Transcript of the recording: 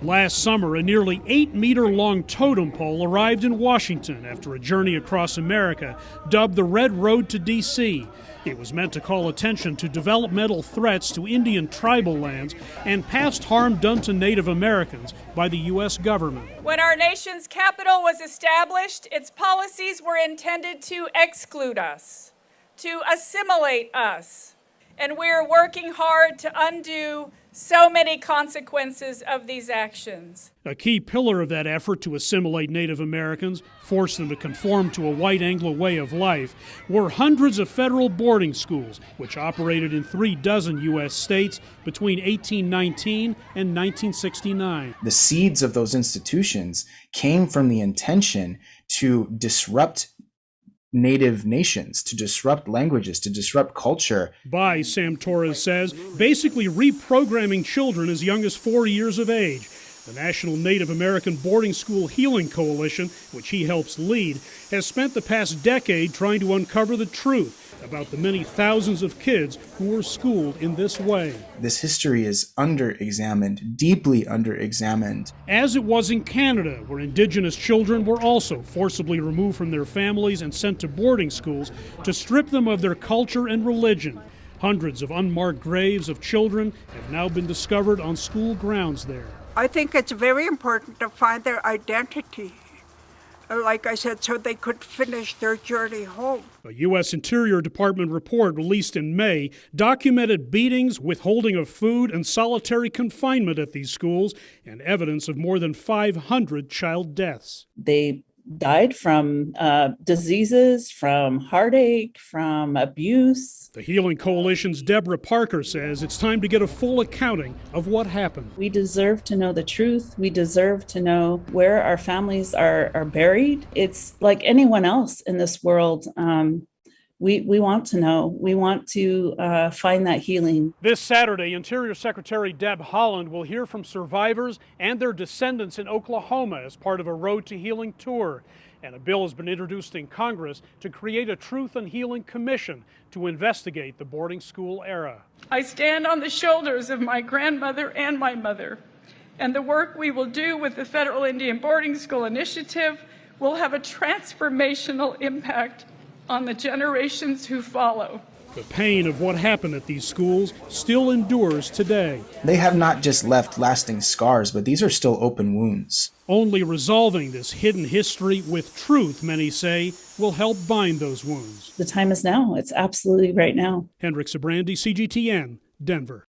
Last summer, a nearly 8-meter-long totem pole arrived in Washington after a journey across America, dubbed the Red Road to D.C. It was meant to call attention to developmental threats to Indian tribal lands and past harm done to Native Americans by the U.S. government. When our nation's capital was established, its policies were intended to exclude us, to assimilate us, and we're working hard to undo so many consequences of these actions. A key pillar of that effort to assimilate Native Americans, force them to conform to a white Anglo way of life, were hundreds of federal boarding schools, which operated in 36 U.S. states between 1819 and 1969. The seeds of those institutions came from the intention to disrupt Native nations, to disrupt languages, to disrupt culture. By, Sam Torres says, basically reprogramming children as young as 4 years of age. The National Native American Boarding School Healing Coalition, which he helps lead, has spent the past decade trying to uncover the truth about the many thousands of kids who were schooled in this way. This history is under-examined, deeply under-examined. As it was in Canada, where Indigenous children were also forcibly removed from their families and sent to boarding schools to strip them of their culture and religion. Hundreds of unmarked graves of children have now been discovered on school grounds there. I think it's very important to find their identity, like I said, so they could finish their journey home. A U.S. Interior Department report released in May documented beatings, withholding of food, and solitary confinement at these schools, and evidence of more than 500 child deaths. They died from diseases, from heartache, from abuse. The Healing Coalition's Deborah Parker says it's time to get a full accounting of what happened. We deserve to know the truth. We deserve to know where our families are buried. It's like anyone else in this world. We want to know. We want to find that healing. This Saturday, Interior Secretary Deb Haaland will hear from survivors and their descendants in Oklahoma as part of a Road to Healing tour. And a bill has been introduced in Congress to create a Truth and Healing Commission to investigate the boarding school era. I stand on the shoulders of my grandmother and my mother, and the work we will do with the Federal Indian Boarding School Initiative will have a transformational impact on the generations who follow. The pain of what happened at these schools still endures today. They have not just left lasting scars, but these are still open wounds. Only resolving this hidden history with truth, many say, will help bind those wounds. The time is now. It's absolutely right now. Hendrik, Sybrandy, CGTN, Denver.